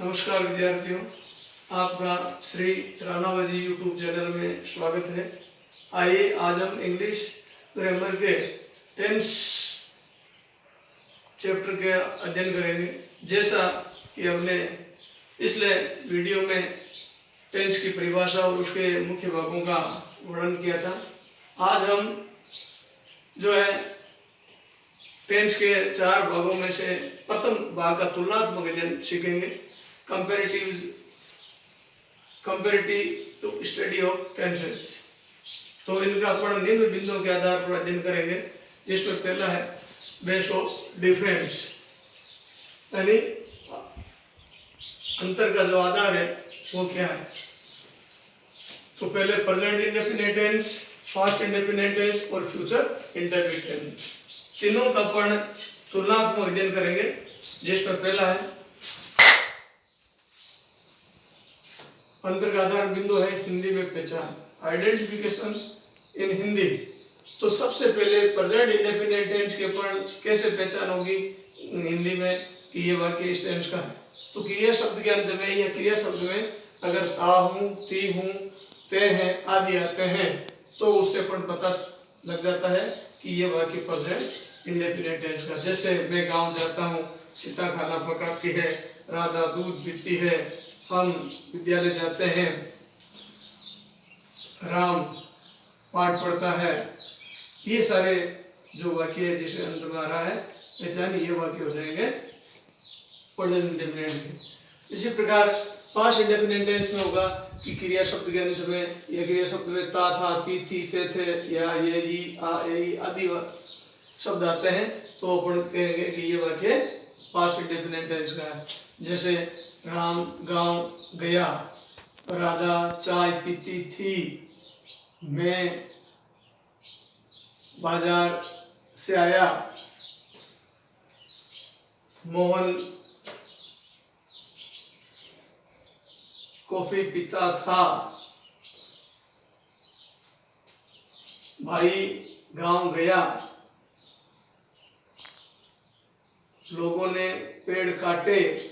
नमस्कार विद्यार्थियों, आपका श्री राणाबाजी यूट्यूब चैनल में स्वागत है। आइए आज हम इंग्लिश ग्रामर के टेंस चैप्टर के अध्ययन करेंगे। जैसा कि हमने पिछले वीडियो में टेंस की परिभाषा और उसके मुख्य भागों का वर्णन किया था, आज हम जो है टेंस के 4 भागों में से प्रथम भाग का तुलनात्मक अध्ययन सीखेंगे। Comparative study of tenses. तो इनका अपन निम्न बिंदुओं के आधार पर अध्ययन करेंगे, जिसमें पहला है बेस ऑफ डिफरेंस, यानी अंतर का जो आधार है वो क्या है। तो पहले present indefinite tense, past indefinite tense और फ्यूचर इंडेफिनिट टेंस, तीनों का अपन तुलनात्मक अध्ययन करेंगे। जिसमें पहला है अंतर का आधार बिंदु है हिंदी में पहचान, आइडेंटिफिकेशन इन हिंदी। तो सबसे पहले प्रेजेंट इंडेफिनिट टेंस के अपन कैसे पहचान होगी हिंदी में कि ये वाक्य इस टेंस का है। तो क्रिया शब्द के अंत में या क्रिया शब्द में अगर ता हूँ, ती हूँ, ते हैं आदि आते हैं तो उससे अपन पता लग जाता है कि ये वाक्य प्रेजेंट इंडेफिनिट टेंस का। जैसे मैं गांव जाता हूँ, सीता खाना पकाती है, राधा दूध पीती है, हम विद्यालय जाते हैं, राम पाठ पढ़ता है। ये सारे जो वाक्य है जिसे अंत में आ रहा है पहचान, ये वाक्य हो जाएंगे प्रेजेंट इंडेफिनिट के। इसी प्रकार पास्ट इंडेफिनिट टेंस में होगा कि क्रिया शब्द के अंत में या क्रिया शब्द में ता था, ती थी, ते थे या ये ई आ ए आदि शब्द आते हैं तो अपन कहेंगे कि ये वाक्य पास्ट इंडेफिनिट टेंस का है। जैसे राम गांव गया, राधा चाय पीती थी, मैं बाजार से आया, मोहन कॉफी पीता था, भाई गांव गया, लोगों ने पेड़ काटे।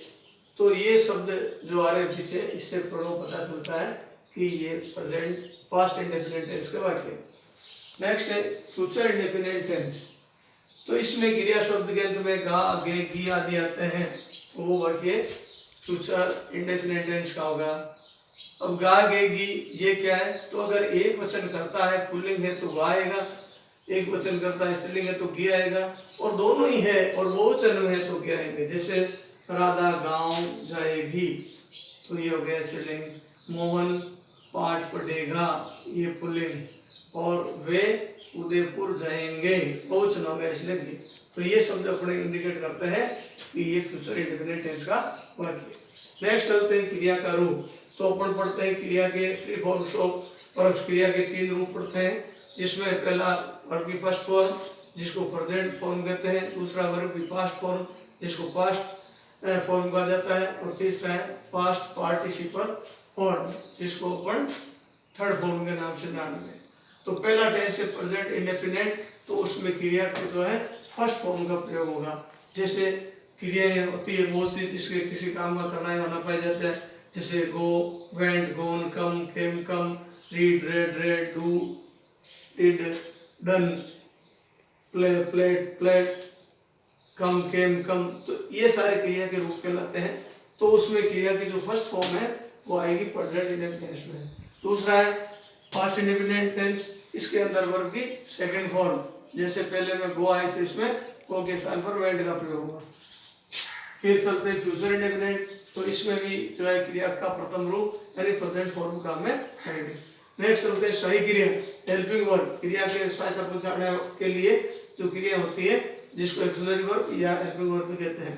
तो ये शब्द जो आ रहे पीछे, इससे पता चलता है कि ये प्रेजेंट पास्ट इंडेफिनिट टेंस का वाक्य। नेक्स्ट है फ्यूचर इंडेफिनिट टेंस। तो इसमें क्रिया शब्द के अंत में गा, गे, गी आदि आते हैं तो वो वाक्य फ्यूचर इंडेफिनिट टेंस का होगा। अब गा, गे, गी ये क्या है, तो अगर एक वचन करता है पुल्लिंग है तो गा आएगा, एक वचन करता है स्त्रीलिंग है तो गी आएगा, और दोनों ही है और बहुवचन में है तो क्या आएंगे। जैसे राधा गांव जाएगी तो ये हो गया स्त्रीलिंग, मोहन पाठ पढ़ेगा ये पुल्लिंग, और वे उदयपुर जाएंगे बहुवचन हो गया इसलिए गी। तो ये शब्द अपने इंडिकेट करते हैं कि ये फ्यूचर इंडेफिनिट टेंस का वाक्य। नेक्स्ट चलते हैं क्रिया का रूप। तो अपन पढ़ते हैं क्रिया के 3 फॉर्म्स ऑफ वर्ब। क्रिया के 3 रूप पढ़ते हैं, जिसमें पहला वर्ब की फर्स्ट फॉर्म जिसको प्रेजेंट फॉर्म कहते हैं, दूसरा वर्ब की पास्ट फॉर्म जिसको पास्ट फॉर्म कहा जाता है, और तीसरा है पास्ट पार्टिसिपल फॉर्म जिसको अपन थर्ड फॉर्म के नाम से जानते हैं। तो पहला टेंस है प्रेजेंट इंडेफिनिट, तो उसमें क्रिया के जो है फर्स्ट फॉर्म का प्रयोग होगा। जैसे क्रियाएं होती है बहुत सी जिसके किसी काम का करना होना पाया जाता है, जैसे go, went, gone, come, came, come, read, read, read, do, did, done, play, played, played, come, came, come. तो ये सारे क्रिया के रूप कहलाते हैं। तो उसमें क्रिया की जो फर्स्ट फॉर्म है वो आएगी प्रेजेंट इंडेफिनिट में। दूसरा है पास्ट इंडेफिनिट टेंस, इसके अंदर वर्ब की सेकंड फॉर्म। जैसे पहले में गो आए तो इसमें गो के स्थान पर वेंट का प्रयोग होगा। फिर चलते हैं फ्यूचर इंडेफिनिट, तो इसमें भी जो है क्रिया का प्रथम रूप यानी प्रेजेंट फॉर्म का हमें करेंगे। नेक्स्ट चलते हैं सही क्रिया, हेल्पिंग वर्ब। क्रिया के सहायता पहुंचाने के लिए जो क्रिया होती है जिसको एक्सिलरी वर्ब या हेल्पिंग वर्ब भी कहते हैं।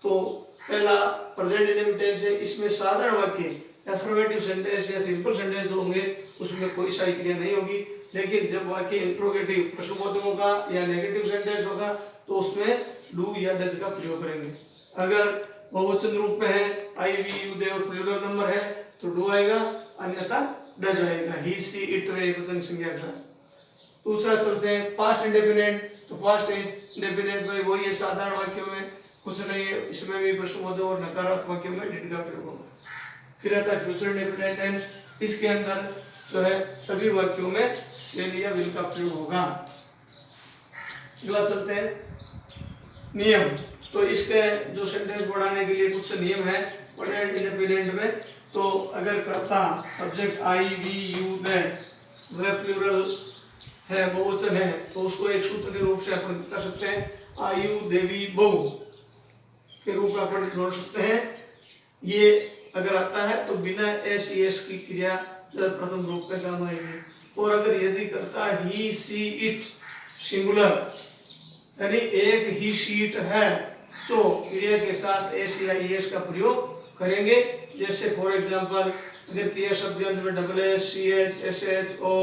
तो पहला प्रेजेंट इंडेफिनिट टेंस है, इसमें साधारण वाक्य अफर्मेटिव सेंटेंस या सिंपल सेंटेंस जो होंगे उसमें कोई सही क्रिया नहीं होगी। लेकिन जब वाक्य इंट्रोगेटिव प्रश्नबोधक होगा या नेगेटिव सेंटेंस होगा तो उसमें डू या डज का प्रयोग करेंगे। अगर बहुवचन रूप में है, आई, वी, यू, दे और प्लूरल नंबर है तो डू आएगा, अन्यथा डज आएगा। ही, सी, इट वे एकवचन संज्ञा का। दूसरा चलते हैं पास्ट इंडेफिनिट। तो पास्ट इंडेफिनिट में वही है साधारण वाक्यों में कुछ नहीं है, इसमें भी प्रश्नबोधक और नकारात्मक वाक्यों में डिड का प्रयोग होगा। फिर आता है फ्यूचर इंडेफिनिट टेंस, इसके अंदर जो है सभी वाक्यों में शेल या विल का प्रयोग होगा। अगला चलते हैं नियम। तो इसके जो सेंटेंस बढ़ाने के लिए कुछ नियम है प्रेजेंट इंडेफिनिट में। तो अगर कर्ता subject I we you they वह प्लूरल है, बहुवचन है, तो उसको एक सूत्र के रूप से अपन कर सकते हैं आयु देवी बहु के रूप में अपन जोड़ सकते हैं। ये अगर आता है तो बिना एस एस की क्रिया प्रथम रूप में काम आएगी। और अगर यदि करता ही सी इट सिंगुलर यानी एक ही शीट है तो क्रिया के साथ एस या एस का प्रयोग करेंगे। जैसे फॉर एग्जांपल अगर क्रिया शब्द के अंत में double S C H S H O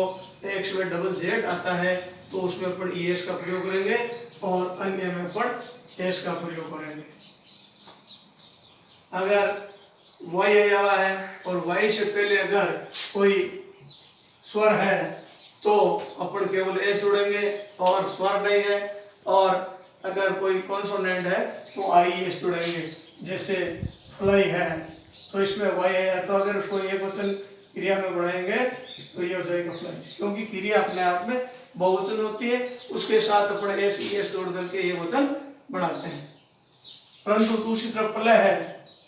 X में डबल जेड आता है तो उसमें अपन एस का प्रयोग करेंगे और अन्य में अपन एस का प्रयोग करेंगे। अगर वाई आया हुआ है और वाई से पहले अगर कोई स्वर है तो अपन केवल एस जोड़ेंगे और स्वर नहीं है, और अगर कोई कॉन्सोनेंट है तो आई एस जोड़ेंगे। जैसे फ्लाई है तो इसमें वाई है, तो अगर उसको एक वचन क्रिया में बढ़ाएंगे तो ये हो जाएगा फ्लाई, क्योंकि क्रिया अपने आप में बहुवचन होती है, उसके साथ अपन एस ई एस जोड़ करके ये वचन बढ़ाते हैं। परंतु दूसरी तरफ प्लय है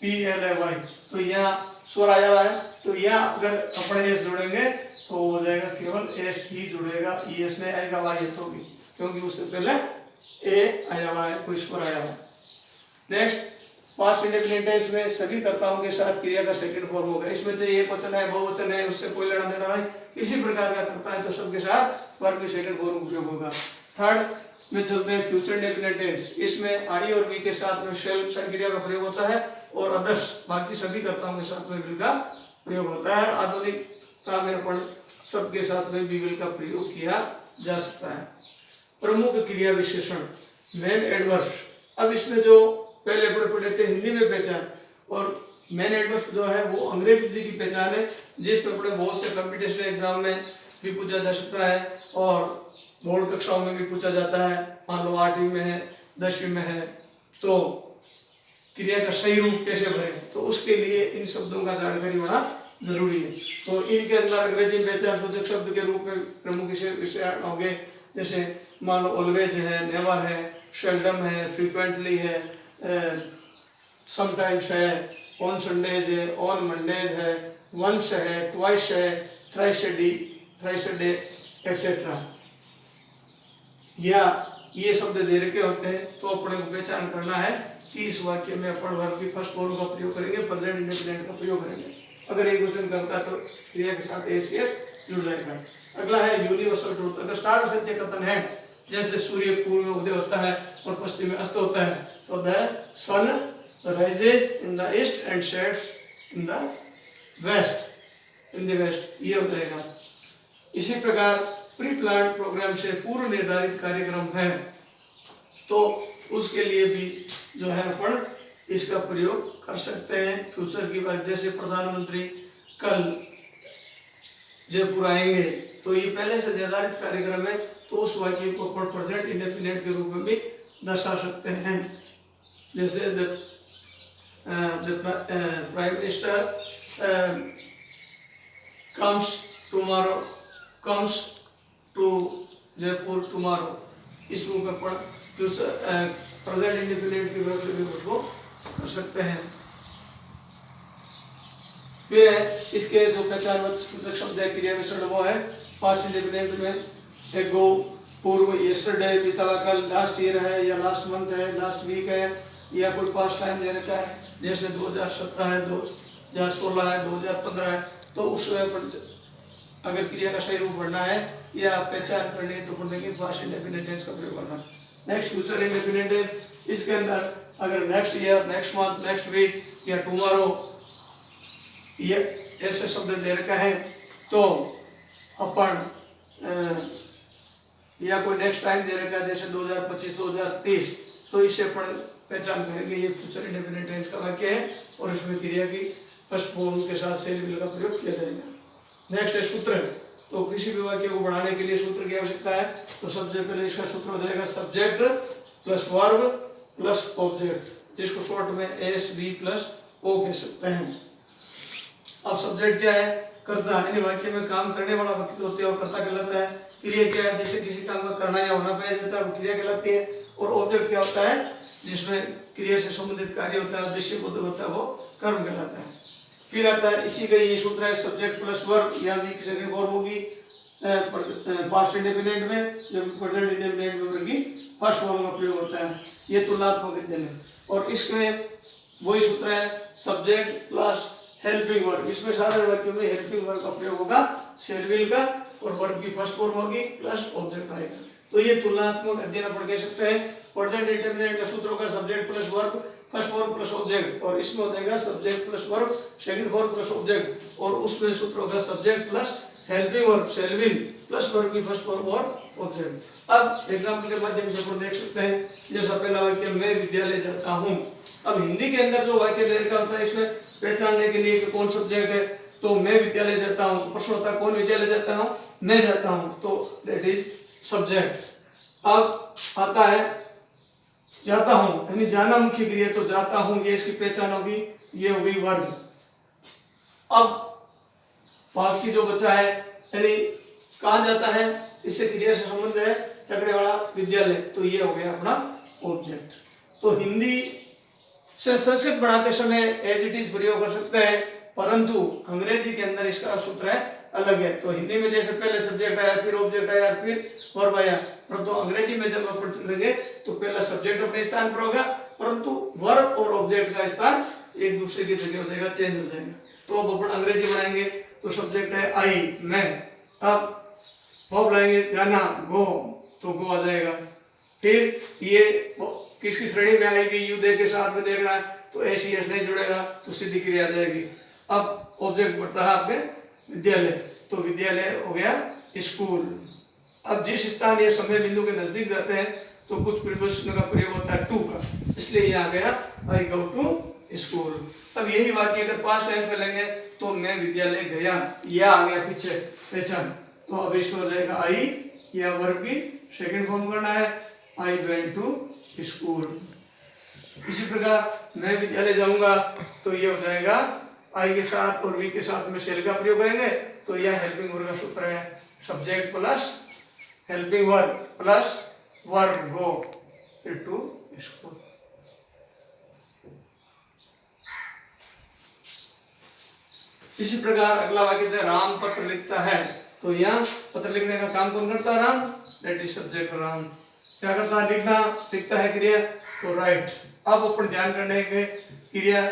पी एल ए वाई, तो यहाँ स्वर आया हुआ है तो यहाँ अगर अपन एस जोड़ेंगे तो हो जाएगा केवल एस ही जुड़ेगा, ई एस नहीं आएगा, वाई तो भी, क्योंकि उससे पहले ए आया हुआ है, कोई स्वर आया हुआ है। नेक्स्ट पास्ट इंडेफिनिट टेंस में सभी कर्ताओं के साथ क्रिया का सेकंड फॉर्म होगा। इसमें से एक वचन है, बहुवचन है, उससे कोई लेना देना नहीं, किसी प्रकार का करता है तो सबके साथ वर्ब के सेकंड फॉर्म उपयोग होगा। थर्ड में चलते हैं फ्यूचर इंडेफिनिट टेंस। इसमें आई और वी के साथ में शेल क्रिया का प्रयोग होता है और अदर्स बाकी सभी कर्ताओं के साथ में विल का प्रयोग होता है। आधुनिक काल में अपन सबके साथ में भी विल का प्रयोग किया जा सकता है। प्रमुख क्रिया विशेषण मेन एडवर्स। अब इसमें जो पहले पढ़े थे हिंदी में पहचान, और मेन एडवर्स जो है वो अंग्रेजी की पहचान है, जिसमें पढ़े बहुत से कंपटीशन एग्जाम में भी पूछा जा सकता है और बोर्ड कक्षाओं में भी पूछा जाता है। मान लो 8वीं में है, 10वीं में है, तो क्रिया का सही रूप कैसे भरें, तो उसके लिए इन शब्दों का जानकारी होना जरूरी है। तो इनके अंदर अंग्रेजी में पहचान सूचक शब्द के रूप में प्रमुख विषय होंगे, जैसे मान लो ऑलवेज है, नेवर है, सेल्डम है, फ्रीक्वेंटली है, समटाइम्स है, ऑन संडेज है, ऑन मंडेज है, वंस है, ट्वाइस है, थ्राइस अ डे एटसेट्रा। या ये शब्द दे रखे होते हैं तो अपने को पहचान करना है कि इस वाक्य में अपन वर्ब की फर्स्ट फॉर्म का प्रयोग करेंगे, प्रेजेंट इंडेफिनिट का प्रयोग करेंगे। अगर एक वचन करता है तो क्रिया के साथ एस एस जुड़ जाएगा। अगला है यूनिवर्सल ट्रूथ। अगर सार सत्य कथन है, जैसे सूर्य पूर्व में उदय होता है और पश्चिम में अस्त होता है, तो the sun rises in the east and sets in the west, in the west, ये हो जाएगा। इसी प्रकार प्री प्लान प्रोग्राम से पूर्व निर्धारित कार्यक्रम है तो उसके लिए भी जो है अपन इसका प्रयोग कर सकते हैं फ्यूचर की बात। जैसे प्रधानमंत्री कल जयपुर आएंगे, तो ये पहले से निर्धारित कार्यक्रम है, तो उस वाक्य को अपन प्रेजेंट इंडेफिनिट के रूप में भी दर्शा सकते हैं। जैसे the prime minister comes to Jaipur tomorrow, इस रूप में पढ़ प्रेजेंट इंडेफिनिट की वर्ब से भी उसको कर सकते हैं। फिर इसके जो पहचान सूचक शब्द है क्रिया विशेषण वो है पास्ट इंडेफिनिट में एगो, पूर्व, यस्टरडे, बीता हुआ कल, लास्ट ईयर है या लास्ट मंथ है, लास्ट वीक है, या कोई पास्ट टाइम दे रखा है, जैसे 2017 है, 2016 है, 2015 है, तो उसमें अगर क्रिया का सही रूप बढ़ना है या पहचान करनी है तो पढ़ेंगे पास्ट इंडेफिनिट टेंस का प्रयोग करना। नेक्स्ट फ्यूचर इंडेफिनिट टेंस, इसके अंदर अगर next year, next month, next week या टुमारो ये ऐसे शब्द दे रखा है तो अपन या कोई नेक्स्ट टाइम दे रखा है जैसे 2025, 2030, तो इससे अपन पहचान करेंगे ये फ्यूचर इंडेफिनिट टेंस का वाक्य है और इसमें क्रिया की फर्स्ट फॉर्म के साथ सेल विल का प्रयोग किया जाएगा। नेक्स्ट है सूत्र। तो किसी भी वाक्य को बढ़ाने के लिए सूत्र की आवश्यकता है, तो सबसे पहले इसका सूत्र हो जाएगा subject plus verb plus object. जिसको शॉर्ट में एस बी प्लस ओ कह सकते हैं। अब सब्जेक्ट क्या है, कर्ता, यानी वाक्य में काम करने वाला व्यक्ति होते हैं और कर्ता कहलाता है। क्रिया क्या है, जैसे किसी काम का करना या होना पाया जाता है वो क्रिया कहलाती है। और ऑब्जेक्ट क्या होता है, जिसमें क्रिया से संबंधित कार्य होता है, उद्देश्य बोध होता है, वो कर्म कहलाता है। फिर आता है इसी का ये सूत्र है, सब्जेक्ट प्लस वर्ब या वी की सेकंड फॉर्म होगी पास्ट इंडेफिनिट में, जब प्रेजेंट इंडेफिनिट में वर्ब की फर्स्ट फॉर्म का प्रयोग होता है। ये तुलनात्मक अध्ययन है। और इसमें वही सूत्र है, सब्जेक्ट प्लस हेल्पिंग वर्ब। इसमें सारे वाक्यों में हेल्पिंग वर्ब का प्रयोग होगा, शेल विल का, और वर्ब की फर्स्ट फॉर्म होगी प्लस ऑब्जेक्ट आएगा। तो ये तुलनात्मक अध्ययन अपन कह सकते हैं। प्रेजेंट इंडेफिनिट का सूत्र होगा subject plus verb, first form plus object, और इसमें हो जाएगा subject plus verb, second form plus object, और उसमें सूत्र होगा subject plus helping verb, shall will plus verb की फर्स्ट फॉर्म और ऑब्जेक्ट। अब एग्जांपल के माध्यम से अपन देख सकते हैं, जैसा पहला वाक्य, मैं विद्यालय जाता हूँ। अब हिंदी के अंदर जो वाक्य का होता है, इसमें पहचानने के लिए कि कौन सब्जेक्ट है, तो मैं विद्यालय जाता हूँ, प्रश्न होता है कौन विद्यालय जाता हूँ, मैं जाता हूँ, तो दैट इज सब्जेक्ट। अब आता है जाता हूँ, यानी जाना मुख्य क्रिया, तो जाता हूँ ये इसकी पहचान होगी, ये हो गई वर्ब। अब बाकी जो बचा है, यानी कहाँ जाता है, इससे क्रिया से संबंध है, टकरे वाला विद्यालय, तो ये हो गया अपना ऑब्जेक्ट। तो हिंदी से संस्कृत बनाते समय एज इट इज प्रयोग कर सकते हैं, परंतु अंग्रेजी के अंदर इसका सूत्र है अलग है। तो हिंदी में जैसे पहले सब्जेक्ट आया, फिर ऑब्जेक्ट आया, फिर वर्ब आया, परंतु अंग्रेजी में जब अपन चलेंगे तो पहला सब्जेक्ट अपने स्थान पर होगा, परंतु वर्ब और ऑब्जेक्ट का स्थान एक दूसरे की जगह हो जाएगा, चेंज हो जाएगा। तो अब अपन अंग्रेजी बनाएंगे तो सब्जेक्ट है आई, मैं। अब वर्ब लाएंगे जाना, गो, तो गो आ जाएगा। फिर ये किसकी श्रेणी में आएगी, यू दे के साथ में देखना है, तो एस ई एस नहीं जुड़ेगा, तो सीधी क्रिया आ जाएगी। अब ऑब्जेक्ट बढ़ता है आपके विद्यालय, तो विद्यालय हो गया स्कूल। अब जिस स्थान या समय बिंदु के नजदीक जाते हैं तो कुछ प्रीपोजिशन का प्रयोग होता है टू का, इसलिए ये आ गया आई गो टू स्कूल। अब यही वाक्य अगर पास्ट टेंस में लेंगे तो मैं विद्यालय गया, या आ गया पीछे पहचान, तो अब इसमें हो जाएगा आई, या वर्ब की सेकंड फॉर्म करना है, आई वेंट टू स्कूल। इसी प्रकार मैं विद्यालय जाऊंगा, तो ये हो जाएगा आई के साथ और वी के साथ में शेल का प्रयोग करेंगे, तो यह हेल्पिंग वर्ब का सूत्र है, subject plus helping verb plus verb go to school. इसी प्रकार अगला वाक्य है राम पत्र लिखता है, तो यहाँ पत्र लिखने का काम कौन करता है, Ram, that is subject Ram. क्या करता है, लिखना, लिखता है क्रिया, तो राइट। अब अपन ध्यान करने के क्रिया,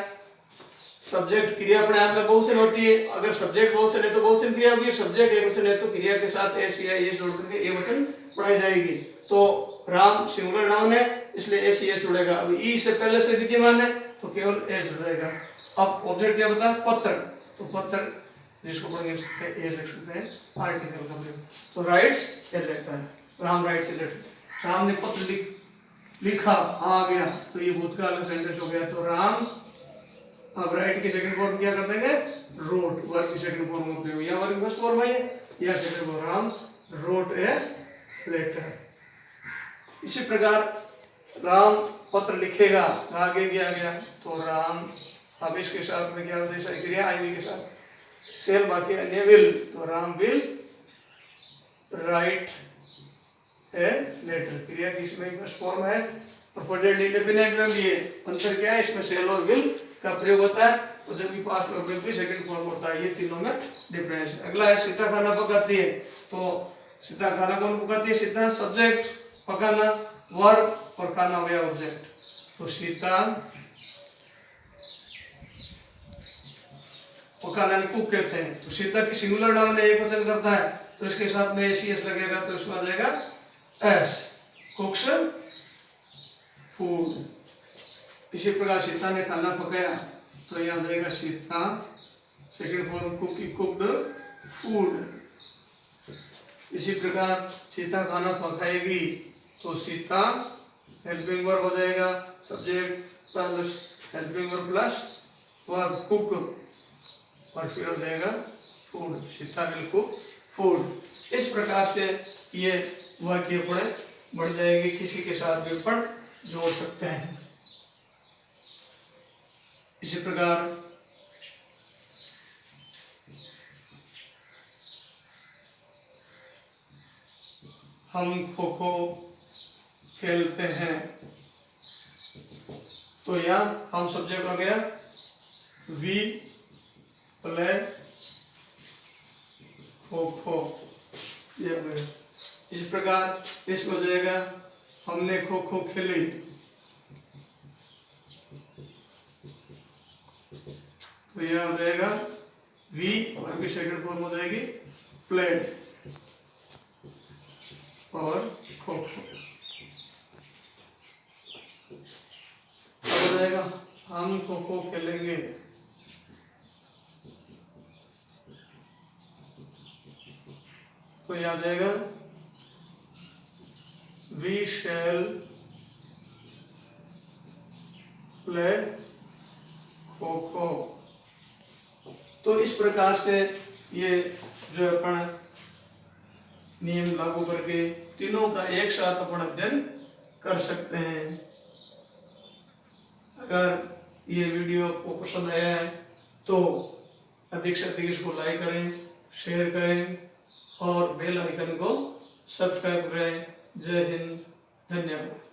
सब्जेक्ट क्रिया अपने आप में बहुवचन होती है, अगर सब्जेक्ट बहुवचन है तो बहुवचन क्रिया होगी, सब्जेक्ट एकवचन है तो क्रिया के साथ एस या एस जोड़ करके एकवचन पढ़ाई जाएगी। तो राम सिंगुलर नाउन है, इसलिए एस एस जुड़ेगा। अब ई से पहले से विद्यमान है तो केवल एस जुड़ जाएगा। अब ऑब्जेक्ट क्या बता, पत्र, तो पत्र जिसको पढ़ेंगे ए लिख सकते हैं आर्टिकल का प्रयोग, तो writes a letter, Ram writes a letter, Ram ने पत्र लिखा, आ गया, तो ये भूतकाल का सेंटेंस हो गया। तो राम, अब राइट की सेकंड फॉर्म क्या कर देंगे, रोट, वर्ब की सेकंड फॉर्म का प्रयोग, या वर्ब की फर्स्ट फॉर्म है या second form, Ram wrote a letter. इसी प्रकार राम पत्र लिखेगा, आगे क्या गया, तो राम, अब इसके साथ में क्या होता है क्रिया आई के साथ सेल, बाकी अन्य विल, तो Ram will write a letter, क्रिया की इसमें फर्स्ट फॉर्म है और प्रेजेंट इंडेफिनिट में भी है। अंतर क्या है, इसमें सेल और विल का प्रयोग होता है, और जबकि पास्ट में भी सेकंड फॉर्म होता है, ये तीनों में डिफरेंस। अगला है सीता खाना पकाती है, तो सीता खाना कौन पकाती है, सीता सब्जेक्ट, पकाना वर्ब, और खाना हो गया ऑब्जेक्ट। तो सीता पकाना कुक कहते हैं, तो सीता की सिंगुलर नाउन है, एक वचन करता है, तो इसके साथ में एस एस लगेगा, तो इसमें आ जाएगा एस, कुक्स फूड। इसी प्रकार सीता ने खाना पकाया, तो यहाँ जाएगा Sita second form cookie cooked food. इसी प्रकार सीता खाना पकाएगी, तो सीता हेल्पिंग वर्ब हो जाएगा, subject plus helping verb plus verb cook, और फिर हो जाएगा food, Sita will cook food. इस प्रकार से ये वाक्य पढ़े बढ़ जाएंगे, किसी के साथ भी पढ़ जोड़ सकते हैं। इसी प्रकार हम खो खो खेलते हैं, तो यहाँ हम सब्जेक्ट हो गया, वी प्ले खो खो, ये हो गया। इस प्रकार इसमें हो जाएगा हमने खो खो खेली, तो यह हो जाएगा वी और की सेकंड फॉर्म हो जाएगी प्लेड और खो खो। हो जाएगा हम खो खो खेलेंगे, तो यह आ जाएगा we shall play kho kho. तो इस प्रकार से ये जो अपन नियम लागू करके तीनों का एक साथ अपन अध्ययन कर सकते हैं। अगर ये वीडियो आपको पसंद आया है तो अधिक से अधिक इसको लाइक करें, शेयर करें और बेल आइकन को सब्सक्राइब करें। जय हिंद, धन्यवाद।